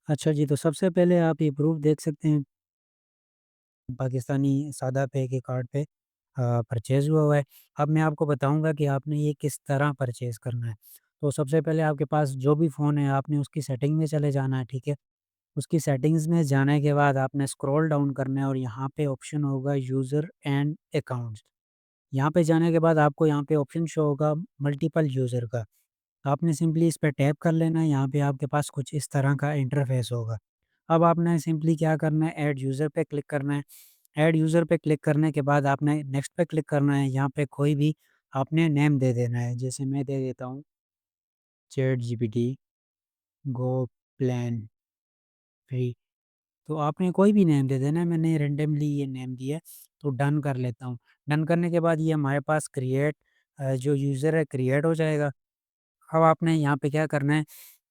अच्छा जी, तो सबसे पहले आप ये प्रूफ़ देख सकते हैं पाकिस्तानी सादा पे के कार्ड पे परचेज़ हुआ है। अब मैं आपको बताऊँगा कि आपने ये किस तरह परचेज़ करना है। तो सबसे पहले आपके पास जो भी फ़ोन है आपने उसकी सेटिंग में चले जाना है, ठीक है? उसकी सेटिंग्स में जाने के बाद आपने स्क्रॉल डाउन करना है और यहाँ पे ऑप्शन होगा यूज़र एंड अकाउंट्स। यहाँ पे जाने के बाद आपको यहाँ पे ऑप्शन शो होगा मल्टीपल यूज़र का। आपने सिंपली इस पे टैप कर लेना है, यहाँ पे आपके पास कुछ इस तरह का इंटरफ़ेस होगा। अब आपने सिंपली क्या करना है, ऐड यूज़र पे क्लिक करना है। ऐड यूज़र पे क्लिक करने के बाद आपने नेक्स्ट पे क्लिक करना है, यहाँ पे कोई भी आपने नेम दे देना है, जैसे मैं दे देता हूँ chat GPT Go plan free. तो आपने कोई भी नेम दे देना है, मैंने रैंडमली ये नेम दिया है, तो डन कर लेता हूँ। डन करने के बाद ये हमारे पास जो यूज़र है क्रिएट हो जाएगा। अब आपने यहाँ पे क्या करना है,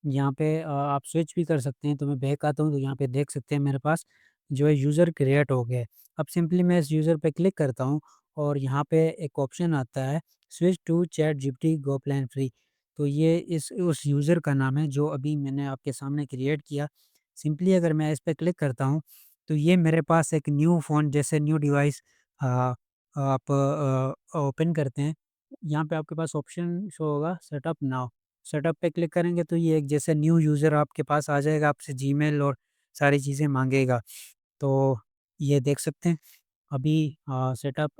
यहाँ पे आप स्विच भी कर सकते हैं, तो मैं बैक आता हूँ तो यहाँ पे देख सकते हैं मेरे पास जो है यूज़र क्रिएट हो गया है। अब सिंपली मैं इस यूज़र पे क्लिक करता हूँ और यहाँ पे एक ऑप्शन आता है switch to ChatGPT Go plan free. तो ये इस उस यूज़र का नाम है जो अभी मैंने आपके सामने क्रिएट किया। सिंपली अगर मैं इस पे क्लिक करता हूँ, तो ये मेरे पास एक न्यू फ़ोन जैसे न्यू डिवाइस अ, आप ओपन करते हैं, यहाँ पे आपके पास ऑप्शन शो होगा सेटअप नाउ। सेटअप पे क्लिक करेंगे तो ये एक जैसे न्यू यूज़र आपके पास आ जाएगा, आपसे जीमेल और सारी चीज़ें माँगेगा। तो ये देख सकते हैं अभी सेटअप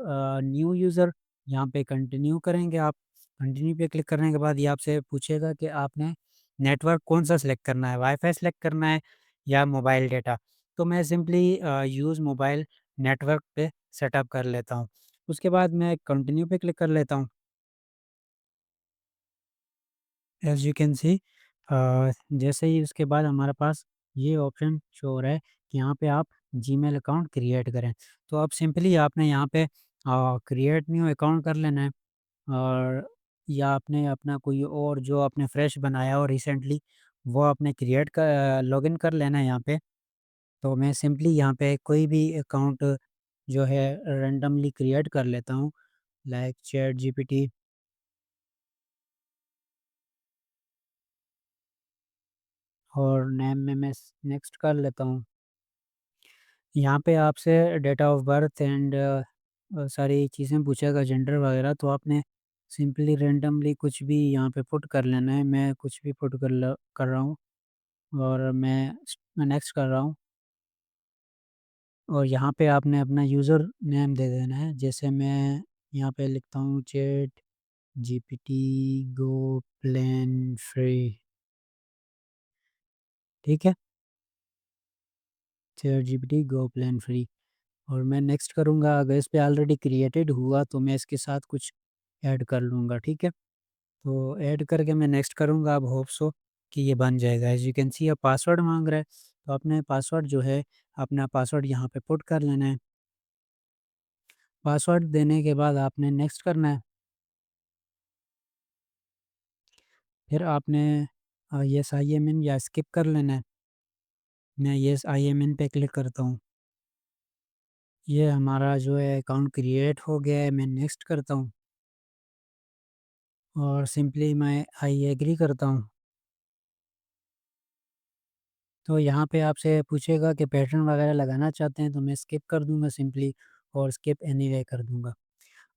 न्यू यूज़र, यहाँ पे कंटिन्यू करेंगे आप। कंटिन्यू पे क्लिक करने के बाद ये आपसे पूछेगा कि आपने नेटवर्क कौन-सा सिलेक्ट करना है, वाईफ़ाई सिलेक्ट करना है या मोबाइल डेटा। तो मैं सिंपली यूज़ मोबाइल नेटवर्क पे सेटअप कर लेता हूँ। उसके बाद मैं कंटिन्यू पे क्लिक कर लेता हूँ। एज़ यू कैन सी जैसे ही उसके बाद हमारे पास ये ऑप्शन शो हो रहा है कि यहाँ पे आप जीमेल अकाउंट क्रिएट करें। तो अब सिंपली आपने यहाँ पे क्रिएट न्यू अकाउंट कर लेना है और या आपने अपना कोई और जो आपने फ्रेश बनाया हो रिसेंटली वो आपने लॉगिन कर लेना है यहाँ पे। तो मैं सिंपली यहाँ पे कोई भी अकाउंट जो है रैंडमली क्रिएट कर लेता हूँ लाइक चैट जीपीटी और नेम में मैं नेक्स्ट कर लेता हूँ। यहाँ पे आपसे डेट ऑफ बर्थ एंड सारी चीज़ें पूछेगा जेंडर वगैरह, तो आपने सिंपली रैंडमली कुछ भी यहाँ पे पुट कर लेना है। मैं कुछ भी पुट कर रहा हूँ और मैं नेक्स्ट कर रहा हूँ और यहाँ पे आपने अपना यूज़र नेम दे देना है। जैसे मैं यहाँ पे लिखता हूँ चैट जीपीटी गो प्लेन फ्री, ठीक है? चैट जीपीटी गो प्लेन फ्री और मैं नेक्स्ट करूँगा। अगर इस पे ऑलरेडी क्रिएटेड हुआ तो मैं इसके साथ कुछ ऐड कर लूँगा, ठीक है? तो ऐड करके मैं नेक्स्ट करूँगा, अब होप सो कि ये बन जाएगा। एज़ यू कैन सी अब पासवर्ड माँग रहा है, तो अपने पासवर्ड जो है, अपना पासवर्ड यहाँ पे पुट कर लेना है। पासवर्ड देने के बाद आपने नेक्स्ट करना है, फिर आपने येस आई एम इन या स्किप कर लेना है। मैं येस आई एम इन पे क्लिक करता हूँ। ये हमारा जो है अकाउंट क्रिएट हो गया है, मैं नेक्स्ट करता हूँ और सिंपली मैं आई एग्री करता हूँ। तो यहाँ पे आपसे पूछेगा कि पैटर्न वगैरह लगाना चाहते हैं, तो मैं स्किप कर दूँगा सिंपली और स्किप एनीवे कर दूँगा।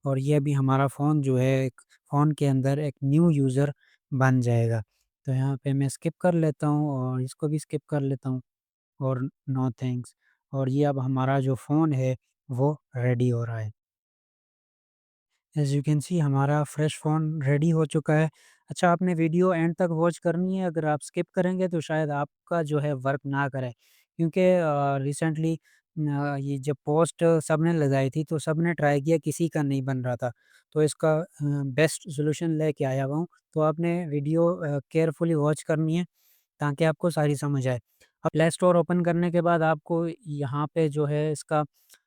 और ये अभी हमारा फ़ोन जो है एक फ़ोन के अंदर एक न्यू यूज़र बन जाएगा। तो यहाँ पे मैं स्किप कर लेता हूँ और इसको भी स्किप कर लेता हूँ और नो थैंक्स। और ये अब हमारा जो फ़ोन है वो रेडी हो रहा है। एज़ यू कैन सी हमारा फ्रेश फ़ोन रेडी हो चुका है। अच्छा, आपने वीडियो एंड तक वॉच करनी है, अगर आप स्किप करेंगे तो शायद आपका जो है वर्क ना करे। क्योंकि रिसेंटली ये जब पोस्ट सबने लगाई थी तो सबने ट्राई किया, किसी का नहीं बन रहा था। तो इसका बेस्ट सॉल्यूशन लेके आया हुआ हूँ। तो आपने वीडियो केयरफुली वॉच करनी है ताकि आपको सारी समझ आए। अब प्ले स्टोर ओपन करने के बाद आपको यहाँ पे जो है इसका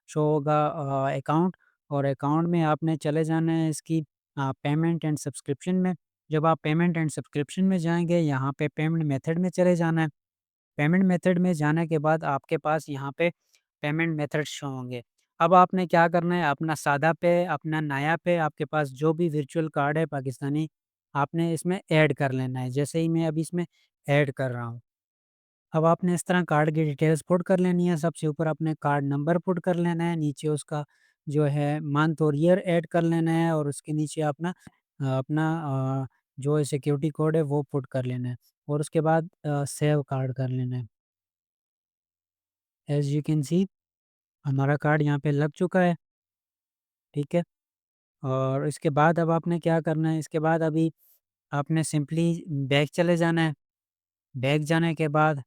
शो होगा अकाउंट और अकाउंट में आपने चले जाना है इसकी पेमेंट एंड सब्सक्रिप्शन में। जब आप पेमेंट एंड सब्सक्रिप्शन में जाएँगे, यहाँ पे पेमेंट मेथड में चले जाना है। पेमेंट मेथड में जाने के बाद आपके पास यहाँ पे पेमेंट मेथड शो होंगे। अब आपने क्या करना है, अपना सादा पे, अपना नया पे, आपके पास जो भी वर्चुअल कार्ड है पाकिस्तानी, आपने इसमें ऐड कर लेना है। जैसे ही मैं अभी इसमें ऐड कर रहा हूँ। अब आपने इस तरह कार्ड की डिटेल्स पुट कर लेनी है, सबसे ऊपर आपने कार्ड नंबर पुट कर लेना है, नीचे उसका जो है मंथ और ईयर ऐड कर लेना है और उसके नीचे अपना जो सिक्योरिटी कोड है वो पुट कर लेना है और उसके बाद सेव कार्ड कर लेना है। एज़ यू कैन सी हमारा कार्ड यहाँ पे लग चुका है, ठीक है? और इसके बाद अब आपने क्या करना है, इसके बाद अभी आपने सिंपली बैक चले जाना है। बैक जाने के बाद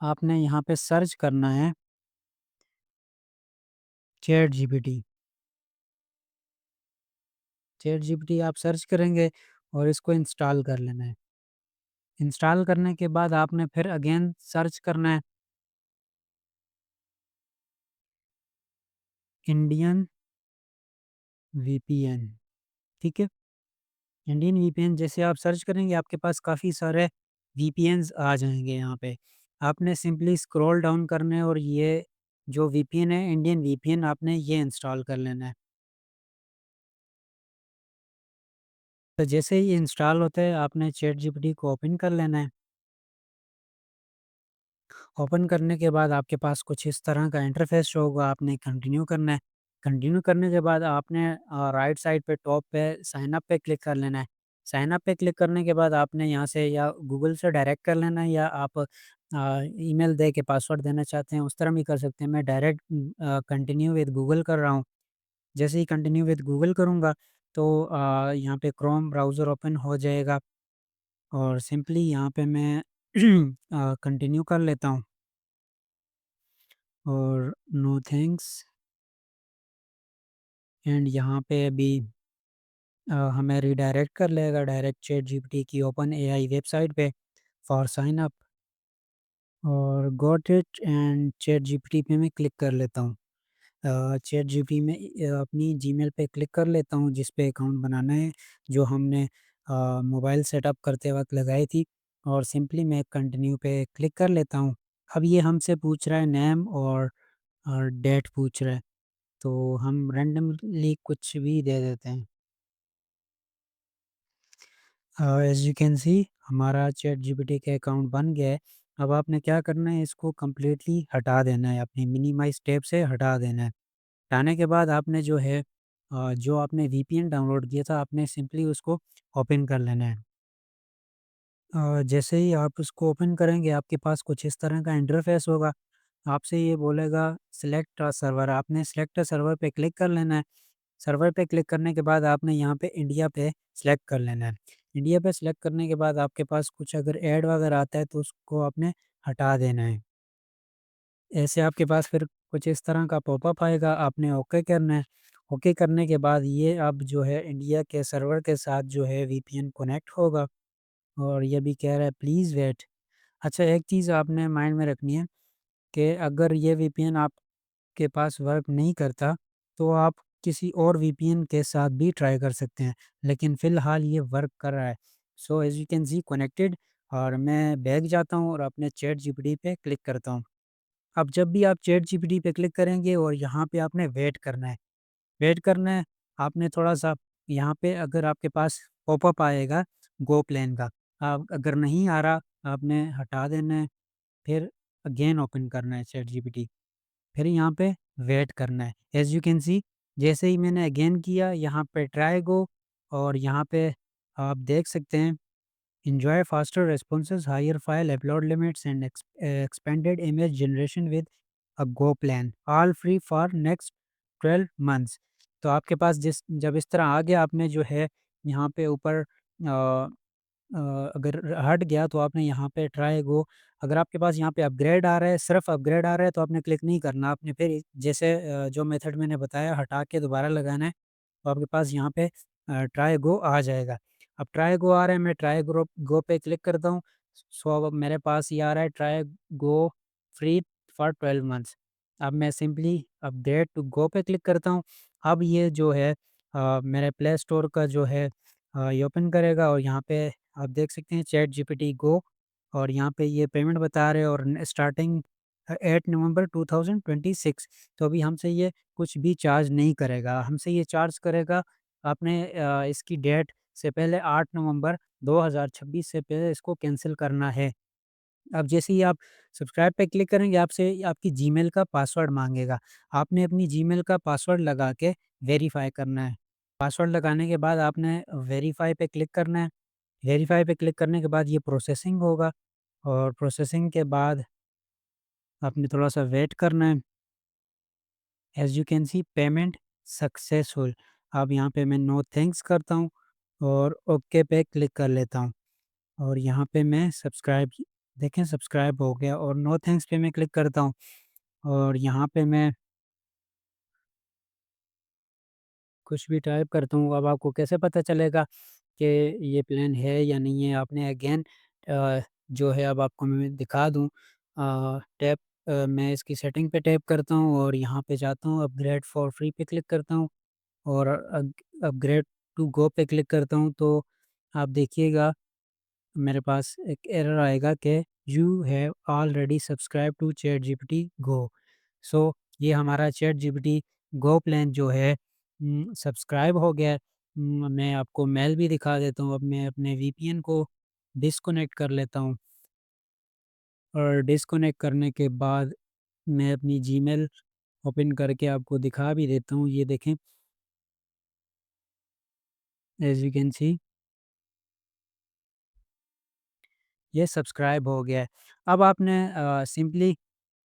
आपने यहाँ पे सर्च करना है चैट जीपीटी। चैट जीपीटी आप सर्च करेंगे और इसको इंस्टॉल कर लेना है। इंस्टॉल करने के बाद आपने फिर अगेन सर्च करना है इंडियन वीपीएन, ठीक है? इंडियन वीपीएन जैसे आप सर्च करेंगे आपके पास काफ़ी सारे वीपीएन्स आ जाएँगे यहाँ पे। आपने सिंपली स्क्रॉल डाउन करना है और ये जो वीपीएन है इंडियन वीपीएन आपने ये इंस्टॉल कर लेना है। तो जैसे ही इंस्टॉल होता है आपने चैट जीपीटी को ओपन कर लेना है। ओपन करने के बाद आपके पास कुछ इस तरह का इंटरफ़ेस शो होगा, आपने कंटिन्यू करना है। कंटिन्यू करने के बाद आपने राइट साइड पे टॉप पे साइन अप पे क्लिक कर लेना है। साइन अप पे क्लिक करने के बाद आपने यहाँ से या गूगल से डायरेक्ट कर लेना है या आप ईमेल दे के पासवर्ड देना चाहते हैं उस तरह भी कर सकते हैं। मैं डायरेक्ट कंटिन्यू विद गूगल कर रहा हूँ। जैसे ही कंटिन्यू विद गूगल करूँगा तो यहाँ पे क्रोम ब्राउज़र ओपन हो जाएगा और सिंपली यहाँ पे मैं कंटिन्यू कर लेता हूँ। और नो थैंक्स एंड यहाँ पे अभी हमें रीडायरेक्ट कर लेगा डायरेक्ट चैट जीपीटी की ओपन एआई वेबसाइट पे फॉर साइन अप और got it and chat GPT पे मैं क्लिक कर लेता हूँ। चैट जीपीटी में अपनी जीमेल पे क्लिक कर लेता हूँ जिस पे अकाउंट बनाना है जो हमने मोबाइल सेटअप करते वक्त लगाई थी और सिंपली मैं कंटिन्यू पे क्लिक कर लेता हूँ। अब ये हमसे पूछ रहा है नेम और डेट पूछ रहा है। तो हम रैंडमली कुछ भी दे देते हैं। एज़ यू कैन सी हमारा चैट जीपीटी का अकाउंट बन गया है। अब आपने क्या करना है इसको कंप्लीटली हटा देना है, अपनी मिनिमाइज़ टैब से हटा देना है। हटाने के बाद आपने जो है जो आपने वीपीएन डाउनलोड किया था आपने सिंपली उसको ओपन कर लेना है। जैसे ही आप उसको ओपन करेंगे आपके पास कुछ इस तरह का इंटरफ़ेस होगा। आपसे ये बोलेगा सिलेक्ट अ सर्वर, आपने सिलेक्ट अ सर्वर पे क्लिक कर लेना है। सर्वर पे क्लिक करने के बाद आपने यहाँ पे इंडिया पे सिलेक्ट कर लेना है। इंडिया पे सिलेक्ट करने के बाद आपके पास कुछ अगर ऐड वगैरह आता है तो उसको आपने हटा देना है। ऐसे आपके पास फिर कुछ इस तरह का पॉपअप आएगा, आपने ओके करना है। ओके करने के बाद ये अब जो है इंडिया के सर्वर के साथ जो है वीपीएन कनेक्ट होगा और ये भी कह रहा है प्लीज़ वेट। अच्छा एक चीज़ आपने माइंड में रखनी है कि अगर ये वीपीएन आपके पास वर्क नहीं करता, तो आप किसी और वीपीएन के साथ भी ट्राई कर सकते हैं, लेकिन फ़िलहाल ये वर्क कर रहा है। So as you can see connected और मैं बैक जाता हूँ और अपने चैट जीपीटी पे क्लिक करता हूँ। अब जब भी आप चैट जीपीटी पे क्लिक करेंगे और यहाँ पे आपने वेट करना है। वेट करना है, आपने थोड़ा-सा यहाँ पे अगर आपके पास पॉपअप आएगा गो प्लेन का, अगर नहीं आ रहा, आपने हटा देना है, फिर अगेन ओपन करना है चैट जीपीटी। फिर यहाँ पे वेट करना है। एज़ यू कैन सी जैसे ही मैंने अगेन किया यहाँ पे ट्राई गो और यहाँ पे आप देख सकते हैं enjoy faster responses, higher file upload limits and expanded image generation with a Go plan, all free for next 12 months। तो आपके पास जिस जब इस तरह आ गया आपने जो है यहाँ पे ऊपर अगर हट गया तो आपने यहाँ पे ट्राई गो अगर आपके पास यहाँ पे अपग्रेड आ रहा है सिर्फ अपग्रेड आ रहा है तो आपने क्लिक नहीं करना आपने फिर जैसे जो मेथड मैंने बताया हटा के दोबारा लगाना है तो आपके पास यहाँ पे ट्राई गो आ जाएगा। अब ट्राई गो आ रहा है मैं ट्राई गो पे क्लिक करता हूँ। सो अब मेरे पास ये आ रहा है try go free for 12 months. अब मैं सिंपली अपडेट टू गो पे क्लिक करता हूँ। अब ये जो है मेरे प्ले स्टोर का जो है ये ओपन करेगा और यहाँ पे आप देख सकते हैं चैट जीपीटी गो और यहाँ पे ये पेमेंट बता रहे हैं और स्टार्टिंग 8 नवंबर 2026। तो अभी हमसे ये कुछ भी चार्ज नहीं करेगा, हमसे ये चार्ज करेगा आपने इसकी डेट से पहले 8 नवंबर 2026 से पहले इसको कैंसल करना है। अब जैसे ही आप सब्सक्राइब पे क्लिक करेंगे, आपसे आपकी जीमेल का पासवर्ड माँगेगा। आपने अपनी जीमेल का पासवर्ड लगा के वेरीफ़ाई करना है। पासवर्ड लगाने के बाद आपने वेरीफ़ाई पे क्लिक करना है। वेरीफ़ाई पे क्लिक करने के बाद ये प्रोसेसिंग होगा और प्रोसेसिंग के बाद आपने थोड़ा-सा वेट करना है। As you can see payment successful. अब यहाँ पे मैं नो थैंक्स करता हूँ और ओके पे क्लिक कर लेता हूँ और यहाँ पे मैं सब्सक्राइब देखें सब्सक्राइब हो गया और नो थैंक्स पे मैं क्लिक करता हूँ और यहाँ पे मैं कुछ भी टाइप करता हूँ। अब आपको कैसे पता चलेगा कि ये प्लान है या नहीं है? आपने अगेन जो है अब आपको मैं दिखा दूँ टैप मैं इसकी सेटिंग पे टैप करता हूँ और यहाँ पे जाता हूँ अपग्रेड फॉर फ्री पे क्लिक करता हूँ और अपग्रेड टू गो पे क्लिक करता हूँ तो आप देखिएगा मेरे पास एक एरर आएगा कि you have already subscribe to ChatGPT Go. So ये हमारा चैट जीपीटी गो प्लान जो है सब्सक्राइब हो गया है। मैं आपको मेल भी दिखा देता हूँ। अब मैं अपने वीपीएन को डिस्कनेक्ट कर लेता हूँ और डिस्कनेक्ट करने के बाद मैं अपनी जीमेल ओपन करके आपको दिखा भी देता हूँ। ये देखें एज़ यू कैन सी ये सब्सक्राइब हो गया है। अब आपने सिंपली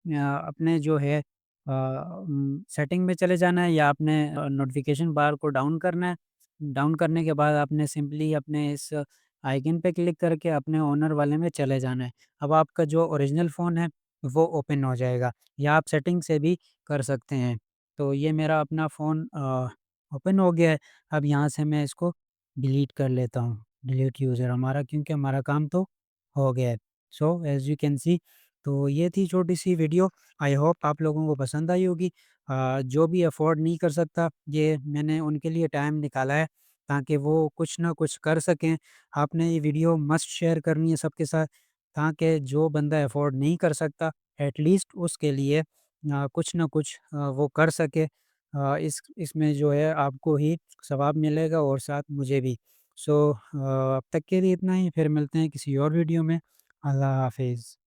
अपने जो है सेटिंग में चले जाना है या आपने नोटिफिकेशन बार को डाउन करना है। डाउन करने के बाद आपने सिंपली अपने इस आइकन पे क्लिक करके अपने ओनर वाले में चले जाना है। अब आपका जो ओरिजिनल फ़ोन है वो ओपन हो जाएगा या आप सेटिंग से भी कर सकते हैं। तो ये मेरा अपना फ़ोन ओपन हो गया है। अब यहाँ से मैं इसको डिलीट कर लेता हूँ। डिलीट यूज़र हमारा क्योंकि हमारा काम तो हो गया है। So as you can see तो ये थी छोटी-सी वीडियो। आई होप आप लोगों को पसंद आई होगी। जो भी अफ़ोर्ड नहीं कर सकता, ये मैंने उनके लिए टाइम निकाला है ताकि वो कुछ ना कुछ कर सकें। आपने ये वीडियो मस्ट शेयर करनी है सबके साथ ताकि जो बंदा अफ़ोर्ड नहीं कर सकता, एट लीस्ट उसके लिए कुछ ना कुछ वो कर सके। इसमें जो है आपको ही सवाब मिलेगा और साथ मुझे भी। सो अब तक के लिए इतना ही, फिर मिलते हैं किसी और वीडियो में। अल्लाह हाफ़िज़।